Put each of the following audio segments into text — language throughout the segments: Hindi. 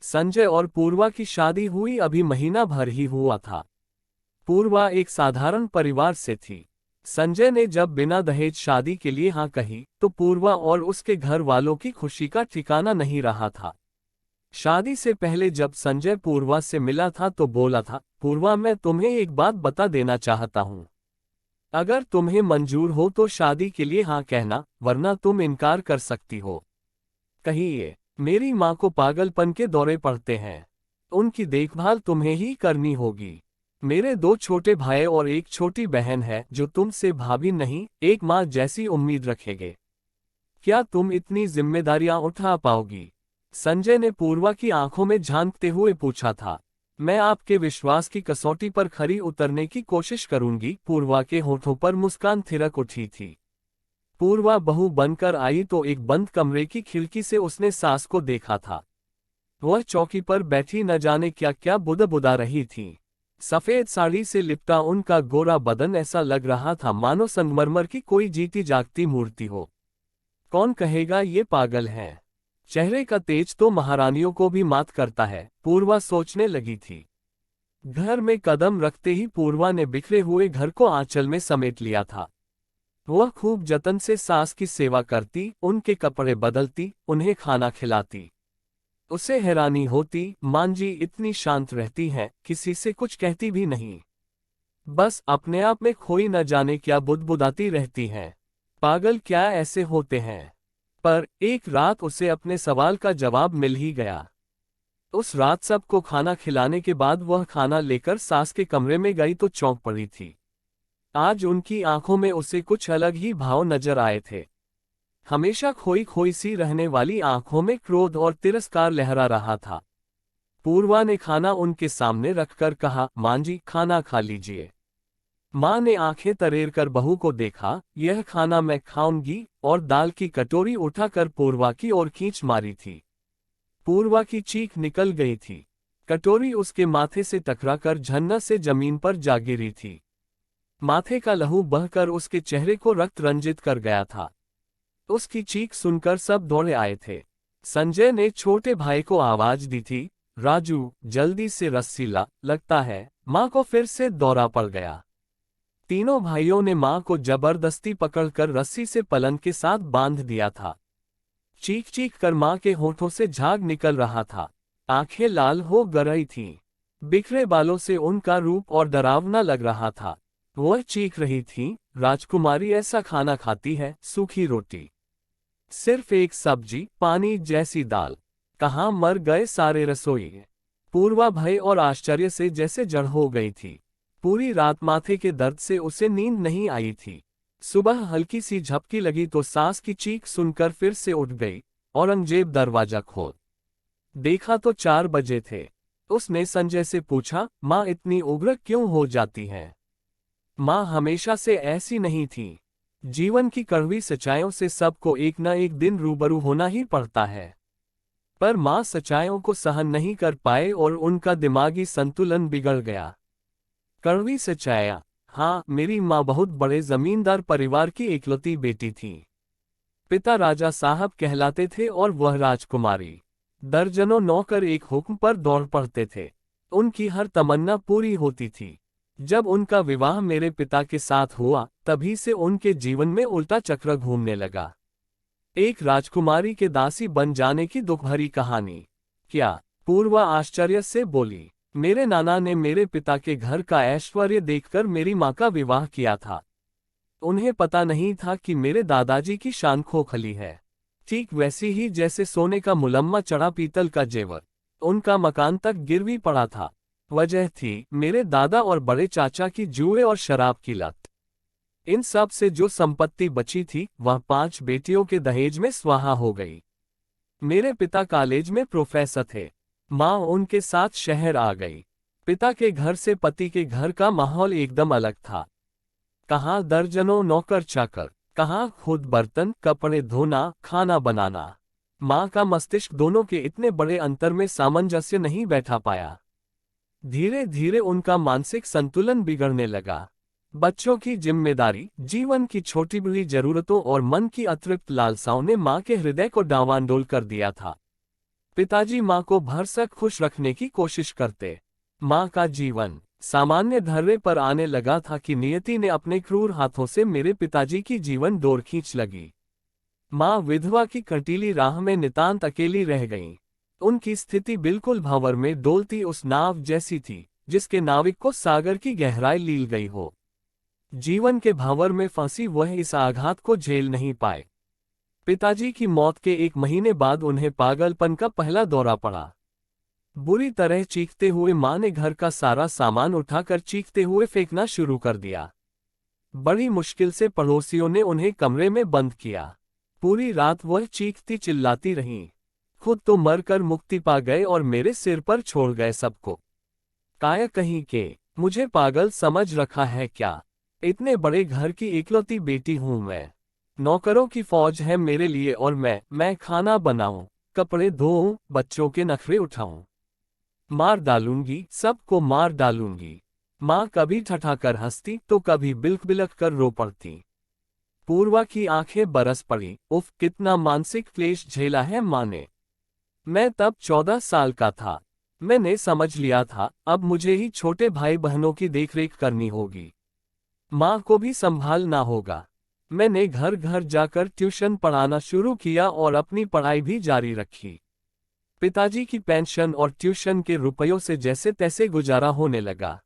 संजय और पूर्वा की शादी हुई अभी महीना भर ही हुआ था। पूर्वा एक साधारण परिवार से थी। संजय ने जब बिना दहेज शादी के लिए हाँ कही तो पूर्वा और उसके घर वालों की खुशी का ठिकाना नहीं रहा था। शादी से पहले जब संजय पूर्वा से मिला था तो बोला था, पूर्वा मैं तुम्हें एक बात बता देना चाहता हूँ। अगर तुम्हें मंजूर हो तो शादी के लिए हाँ कहना, वरना तुम इनकार कर सकती हो। कहिए, मेरी माँ को पागलपन के दौरे पड़ते हैं। उनकी देखभाल तुम्हें ही करनी होगी। मेरे 2 छोटे भाई और एक छोटी बहन है जो तुमसे भाभी नहीं, एक माँ जैसी उम्मीद रखेंगे। क्या तुम इतनी जिम्मेदारियां उठा पाओगी? संजय ने पूर्वा की आंखों में झांकते हुए पूछा था। मैं आपके विश्वास की कसौटी पर खरी उतरने की कोशिश करूंगी। पूर्वा के होठों पर मुस्कान थिरक उठी थी। पूर्वा बहू बनकर आई तो एक बंद कमरे की खिड़की से उसने सास को देखा था। वह चौकी पर बैठी न जाने क्या क्या बुदबुदा रही थी। सफेद साड़ी से लिपटा उनका गोरा बदन ऐसा लग रहा था मानो संगमरमर की कोई जीती जागती मूर्ति हो। कौन कहेगा ये पागल है? चेहरे का तेज तो महारानियों को भी मात करता है, पूर्वा सोचने लगी थी। घर में कदम रखते ही पूर्वा ने बिखरे हुए घर को आंचल में समेट लिया था। वह खूब जतन से सास की सेवा करती, उनके कपड़े बदलती, उन्हें खाना खिलाती। उसे हैरानी होती, मांजी इतनी शांत रहती है, किसी से कुछ कहती भी नहीं। बस अपने आप में खोई न जाने क्या बुदबुदाती रहती हैं। पागल क्या ऐसे होते हैं? पर एक रात उसे अपने सवाल का जवाब मिल ही गया। उस रात सबको खाना खिलाने के बाद वह खाना लेकर सास के कमरे में गई तो चौंक पड़ी थी। आज उनकी आंखों में उसे कुछ अलग ही भाव नजर आए थे। हमेशा खोई खोई सी रहने वाली आंखों में क्रोध और तिरस्कार लहरा रहा था। पूर्वा ने खाना उनके सामने रखकर कहा, मां जी खाना खा लीजिए। मां ने आंखें तरेर कर बहू को देखा, यह खाना मैं खाऊंगी, और दाल की कटोरी उठाकर पूर्वा की ओर खींच मारी थी। पूर्वा की चीख निकल गई थी। कटोरी उसके माथे से टकराकर झन्ना से जमीन पर जा गिरी थी। माथे का लहू बहकर उसके चेहरे को रक्त रंजित कर गया था। उसकी चीख सुनकर सब दौड़े आए थे। संजय ने छोटे भाई को आवाज दी थी, राजू जल्दी से रस्सी ला, लगता है माँ को फिर से दौरा पड़ गया। तीनों भाइयों ने माँ को जबरदस्ती पकड़कर रस्सी से पलन के साथ बांध दिया था। चीख चीख कर माँ के होठों से झाग निकल रहा था। आंखें लाल हो गई थीं। बिखरे बालों से उनका रूप और डरावना लग रहा था। वह चीख रही थी, राजकुमारी ऐसा खाना खाती है, सूखी रोटी, सिर्फ एक सब्जी, पानी जैसी दाल। कहाँ मर गए सारे रसोई? पूर्वा भय और आश्चर्य से जैसे जड़ हो गई थी। पूरी रात माथे के दर्द से उसे नींद नहीं आई थी। सुबह हल्की सी झपकी लगी तो सास की चीख सुनकर फिर से उठ गई। औरंगजेब दरवाजा खोल देखा तो 4 बजे थे। उसने संजय से पूछा, माँ इतनी उग्र क्यों हो जाती हैं? माँ हमेशा से ऐसी नहीं थी। जीवन की कड़वी सच्चाइयों से सबको एक न एक दिन रूबरू होना ही पड़ता है। पर माँ सच्चाइयों को सहन नहीं कर पाए और उनका दिमागी संतुलन बिगड़ गया। कड़वी सच्चाइयाँ? हाँ, मेरी माँ बहुत बड़े जमींदार परिवार की इकलौती बेटी थी। पिता राजा साहब कहलाते थे और वह राजकुमारी। दर्जनों नौकर एक हुक्म पर दौड़ पड़ते थे। उनकी हर तमन्ना पूरी होती थी। जब उनका विवाह मेरे पिता के साथ हुआ, तभी से उनके जीवन में उल्टा चक्र घूमने लगा। एक राजकुमारी के दासी बन जाने की दुखभरी कहानी। क्या? पूर्वा आश्चर्य से बोली। मेरे नाना ने मेरे पिता के घर का ऐश्वर्य देखकर मेरी माँ का विवाह किया था। उन्हें पता नहीं था कि मेरे दादाजी की शान खोखली है। ठीक वैसी ही जैसे सोने का मुलम्मा चढ़ा पीतल का जेवर। उनका मकान तक गिरवी पड़ा था। वजह थी मेरे दादा और बड़े चाचा की जुए और शराब की लत। इन सब से जो संपत्ति बची थी वह 5 बेटियों के दहेज में स्वाहा हो गई। मेरे पिता कॉलेज में प्रोफेसर थे। माँ उनके साथ शहर आ गई। पिता के घर से पति के घर का माहौल एकदम अलग था। कहाँ दर्जनों नौकर चाकर, कहाँ खुद बर्तन कपड़े धोना खाना बनाना। माँ का मस्तिष्क दोनों के इतने बड़े अंतर में सामंजस्य नहीं बैठा पाया। धीरे धीरे उनका मानसिक संतुलन बिगड़ने लगा। बच्चों की जिम्मेदारी, जीवन की छोटी बड़ी जरूरतों और मन की अतृप्त लालसाओं ने माँ के हृदय को डांवाडोल कर दिया था। पिताजी माँ को भरसक खुश रखने की कोशिश करते। माँ का जीवन सामान्य धर्रे पर आने लगा था कि नियति ने अपने क्रूर हाथों से मेरे पिताजी की जीवन डोर खींच लगी। माँ विधवा की कंटीली राह में नितांत अकेली रह गईं। उनकी स्थिति बिल्कुल भंवर में डोलती उस नाव जैसी थी जिसके नाविक को सागर की गहराई लील गई हो। जीवन के भंवर में फंसी वह इस आघात को झेल नहीं पाए। पिताजी की मौत के 1 महीने बाद उन्हें पागलपन का पहला दौरा पड़ा। बुरी तरह चीखते हुए माँ ने घर का सारा सामान उठाकर चीखते हुए फेंकना शुरू कर दिया। बड़ी मुश्किल से पड़ोसियों ने उन्हें कमरे में बंद किया। पूरी रात वह चीखती चिल्लाती रहीं। खुद तो मरकर मुक्ति पा गए और मेरे सिर पर छोड़ गए सबको। काया कहीं के, मुझे पागल समझ रखा है क्या? इतने बड़े घर की इकलौती बेटी हूं मैं। नौकरों की फौज है मेरे लिए और मैं खाना बनाऊं, कपड़े धोऊं, बच्चों के नखरे उठाऊं। मार डालूंगी, सबको मार डालूंगी। माँ कभी ठठाकर हंसती तो कभी बिलख बिलख कर रो पड़ती। पूर्वा की आंखें बरस पड़ी। उफ, कितना मानसिक क्लेश झेला है माँ ने। मैं तब 14 साल का था। मैंने समझ लिया था अब मुझे ही छोटे भाई बहनों की देखरेख करनी होगी। माँ को भी संभालना होगा। मैंने घर घर जाकर ट्यूशन पढ़ाना शुरू किया और अपनी पढ़ाई भी जारी रखी। पिताजी की पेंशन और ट्यूशन के रुपयों से जैसे तैसे गुजारा होने लगा।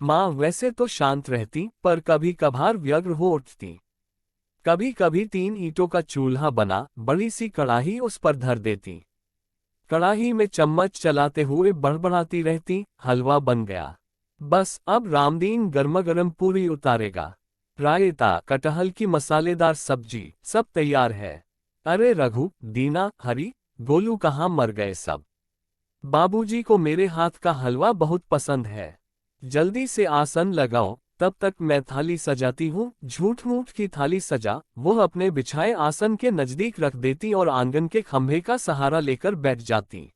माँ वैसे तो शांत रहती पर कभी कभार व्यग्र हो उठती। कभी कभी 3 ईंटों का चूल्हा बना बड़ी सी कड़ाही उस पर धर देती। कड़ाही में चम्मच चलाते हुए बड़बड़ाती रहती, हलवा बन गया। बस अब रामदीन गर्मागर्म पूरी उतारेगा। रायता, कटहल की मसालेदार सब्जी, सब तैयार है। अरे रघु, दीना, हरी, गोलू कहाँ मर गए सब? बाबूजी को मेरे हाथ का हलवा बहुत पसंद है। जल्दी से आसन लगाओ, तब तक मैं थाली सजाती हूँ। झूठ मूठ की थाली सजा वो अपने बिछाए आसन के नजदीक रख देती और आंगन के खंभे का सहारा लेकर बैठ जाती।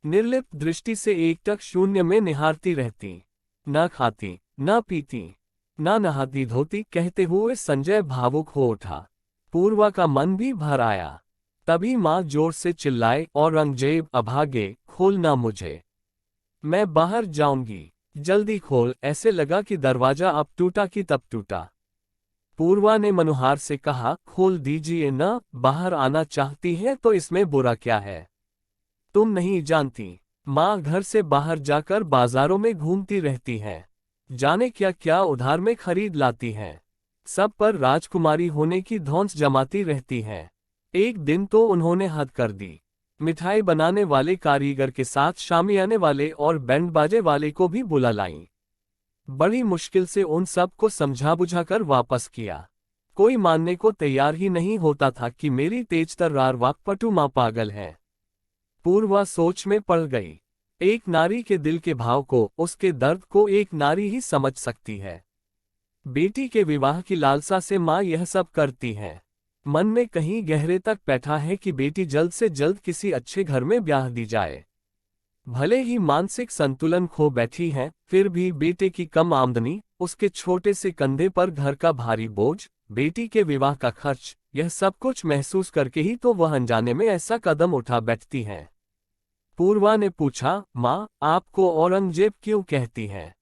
निर्लिप्त दृष्टि से एकटक शून्य में निहारती रहती। न खाती, न पीती, न नहाती धोती। कहते हुए संजय भावुक हो उठा। पूर्वा का मन भी भर आया। तभी माँ जोर से चिल्लाए, औरंगजेब, अभागे, खोलना मुझे, मैं बाहर जाऊंगी, जल्दी खोल। ऐसे लगा कि दरवाजा अब टूटा कि तब टूटा। पूर्वा ने मनुहार से कहा, खोल दीजिए न, बाहर आना चाहती है तो इसमें बुरा क्या है? तुम नहीं जानती, माँ घर से बाहर जाकर बाजारों में घूमती रहती हैं। जाने क्या क्या उधार में खरीद लाती हैं। सब पर राजकुमारी होने की धौंस जमाती रहती हैं। एक दिन तो उन्होंने हद कर दी। मिठाई बनाने वाले कारीगर के साथ शामियाने वाले और बैंड बाजे वाले को भी बुला लाईं। बड़ी मुश्किल से उन सब को समझा बुझाकर वापस किया। कोई मानने को तैयार ही नहीं होता था कि मेरी तेजतर्रार वाक्पटु माँ पागल है। पूर्वा सोच में पड़ गई। एक नारी के दिल के भाव को, उसके दर्द को एक नारी ही समझ सकती है। बेटी के विवाह की लालसा से माँ यह सब करती है। मन में कहीं गहरे तक बैठा है कि बेटी जल्द से जल्द किसी अच्छे घर में ब्याह दी जाए। भले ही मानसिक संतुलन खो बैठी है, फिर भी बेटे की कम आमदनी, उसके छोटे से कंधे पर घर का भारी बोझ, बेटी के विवाह का खर्च, यह सब कुछ महसूस करके ही तो वह अनजाने में ऐसा कदम उठा बैठती हैं। पूर्वा ने पूछा, माँ, आपको औरंगजेब क्यों कहती हैं?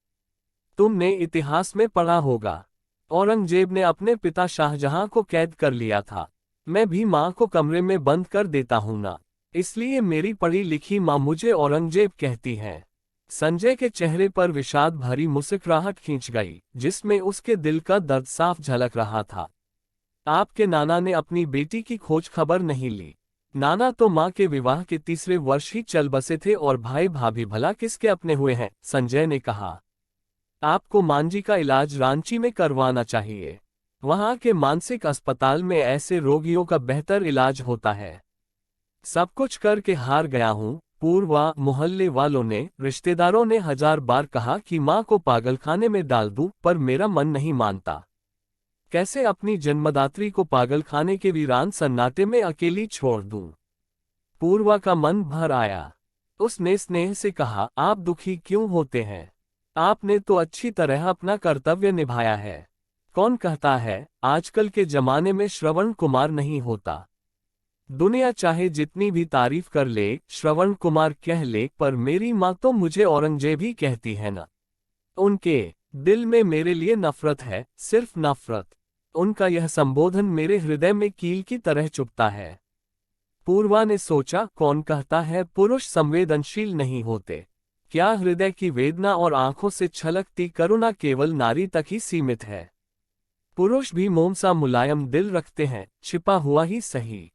तुमने इतिहास में पढ़ा होगा, औरंगजेब ने अपने पिता शाहजहां को कैद कर लिया था। मैं भी माँ को कमरे में बंद कर देता हूं ना, इसलिए मेरी पढ़ी लिखी माँ मुझे औरंगजेब कहती है। संजय के चेहरे पर विषाद भरी मुस्कुराहट खींच गई, जिसमें उसके दिल का दर्द साफ झलक रहा था। आपके नाना ने अपनी बेटी की खोज खबर नहीं ली। नाना तो माँ के विवाह के 3रे वर्ष ही चल बसे थे और भाई भाभी भला किसके अपने हुए हैं? संजय ने कहा। आपको मांझी का इलाज रांची में करवाना चाहिए। वहां के मानसिक अस्पताल में ऐसे रोगियों का बेहतर इलाज होता है। सब कुछ करके हार गया हूं। पूर्वा, मोहल्ले वालों ने, रिश्तेदारों ने 1000 बार कहा कि माँ को पागलखाने में डाल दूं, पर मेरा मन नहीं मानता। कैसे अपनी जन्मदात्री को पागलखाने के वीरान सन्नाटे में अकेली छोड़ दूं? पूर्वा का मन भर आया। उसने स्नेह से कहा, आप दुखी क्यों होते हैं? आपने तो अच्छी तरह अपना कर्तव्य निभाया है। कौन कहता है आजकल के जमाने में श्रवण कुमार नहीं होता? दुनिया चाहे जितनी भी तारीफ कर ले, श्रवण कुमार कह ले, पर मेरी माँ तो मुझे औरंगजेब ही कहती है ना। उनके दिल में मेरे लिए नफरत है, सिर्फ नफरत। उनका यह संबोधन मेरे हृदय में कील की तरह चुभता है। पूर्वा ने सोचा, कौन कहता है पुरुष संवेदनशील नहीं होते? क्या हृदय की वेदना और आंखों से छलकती करुणा केवल नारी तक ही सीमित है? पुरुष भी मोम सा मुलायम दिल रखते हैं, छिपा हुआ ही सही।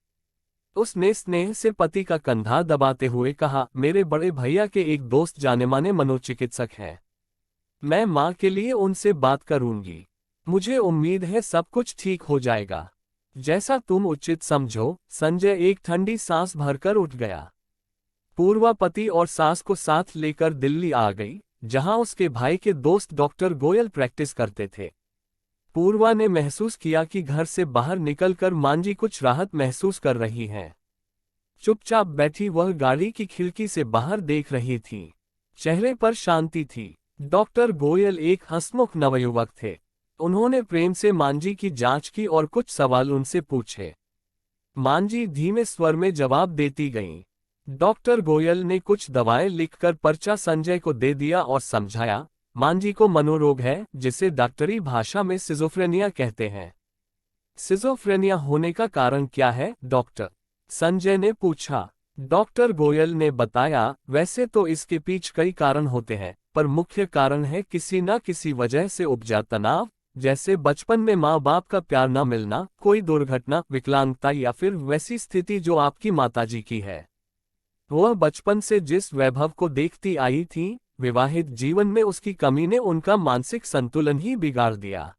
उसने स्नेह से पति का कंधा दबाते हुए कहा, मेरे बड़े भैया के एक दोस्त जाने माने मनोचिकित्सक हैं। मैं माँ के लिए उनसे बात करूंगी। मुझे उम्मीद है सब कुछ ठीक हो जाएगा। जैसा तुम उचित समझो। संजय एक ठंडी सांस भरकर उठ गया। पूर्वा पति और सास को साथ लेकर दिल्ली आ गई, जहां उसके भाई के दोस्त डॉक्टर गोयल प्रैक्टिस करते थे। पूर्वा ने महसूस किया कि घर से बाहर निकलकर मांजी कुछ राहत महसूस कर रही हैं। चुपचाप बैठी वह गाड़ी की खिड़की से बाहर देख रही थी। चेहरे पर शांति थी। डॉक्टर गोयल एक हंसमुख नवयुवक थे। उन्होंने प्रेम से मांजी की जांच की और कुछ सवाल उनसे पूछे। मांजी धीमे स्वर में जवाब देती गईं। डॉक्टर गोयल ने कुछ दवाएं लिखकर पर्चा संजय को दे दिया और समझाया, मांजी को मनोरोग है, जिसे डॉक्टरी भाषा में सिजोफ्रेनिया कहते हैं। सिजोफ्रेनिया होने का कारण क्या है, डॉक्टर? संजय ने पूछा। डॉक्टर गोयल ने बताया, वैसे तो इसके पीछे कई कारण होते हैं, पर मुख्य कारण है किसी न किसी वजह से उपजा तनाव, जैसे बचपन में माँ बाप का प्यार न मिलना, कोई दुर्घटना, विकलांगता या फिर वैसी स्थिति जो आपकी माताजी की है। वह बचपन से जिस वैभव को देखती आई थी, विवाहित जीवन में उसकी कमी ने उनका मानसिक संतुलन ही बिगाड़ दिया।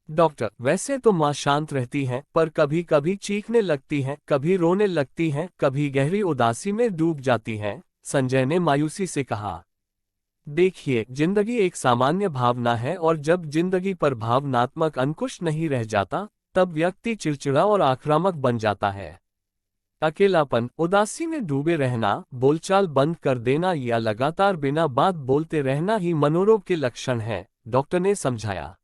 डॉक्टर, वैसे तो माँ शांत रहती हैं, पर कभी कभी चीखने लगती हैं, कभी रोने लगती हैं, कभी गहरी उदासी में डूब जाती हैं, संजय ने मायूसी से कहा। देखिए, जिंदगी एक सामान्य भावना है और जब जिंदगी पर भावनात्मक अंकुश नहीं रह जाता, तब व्यक्ति चिड़चिड़ा और आक्रामक बन जाता है। अकेलापन, उदासी में डूबे रहना, बोलचाल बंद कर देना या लगातार बिना बात बोलते रहना ही मनोरोग के लक्षण हैं, डॉक्टर ने समझाया।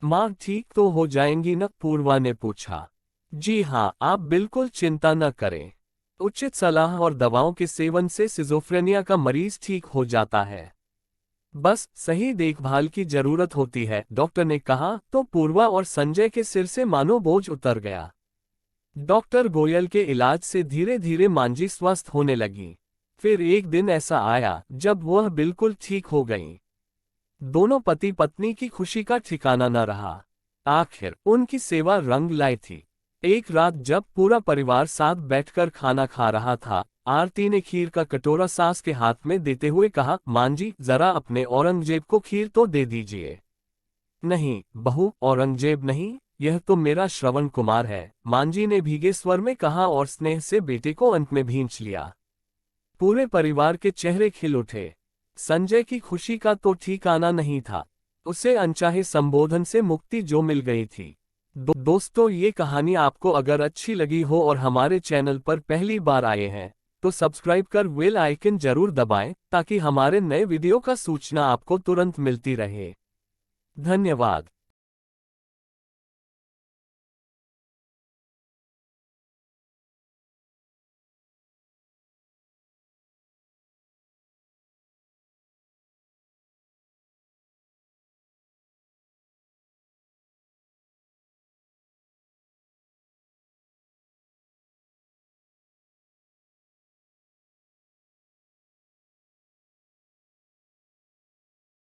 माँ ठीक तो हो जाएंगी न? पूर्वा ने पूछा। जी हाँ, आप बिल्कुल चिंता न करें। उचित सलाह और दवाओं के सेवन से सिजोफ्रेनिया का मरीज ठीक हो जाता है। बस सही देखभाल की जरूरत होती है, डॉक्टर ने कहा। तो पूर्वा और संजय के सिर से मानो बोझ उतर गया। डॉक्टर गोयल के इलाज से धीरे धीरे मांजी स्वस्थ होने लगी। फिर एक दिन ऐसा आया जब वह बिल्कुल ठीक हो गईं। दोनों पति पत्नी की खुशी का ठिकाना न रहा। आखिर उनकी सेवा रंग लाई थी। एक रात जब पूरा परिवार साथ बैठकर खाना खा रहा था, आरती ने खीर का कटोरा सास के हाथ में देते हुए कहा, मांजी, जरा अपने औरंगजेब को खीर तो दे दीजिए। नहीं बहू, औरंगजेब नहीं, यह तो मेरा श्रवण कुमार है, मांजी ने भीगे स्वर में कहा और स्नेह से बेटे को अंत में भींच लिया। पूरे परिवार के चेहरे खिल उठे। संजय की खुशी का तो ठिकाना नहीं था। उसे अनचाहे संबोधन से मुक्ति जो मिल गई थी। दोस्तों, ये कहानी आपको अगर अच्छी लगी हो और हमारे चैनल पर पहली बार आए हैं, तो सब्सक्राइब कर बेल आइकन जरूर दबाएं, ताकि हमारे नए वीडियो का सूचना आपको तुरंत मिलती रहे। धन्यवाद।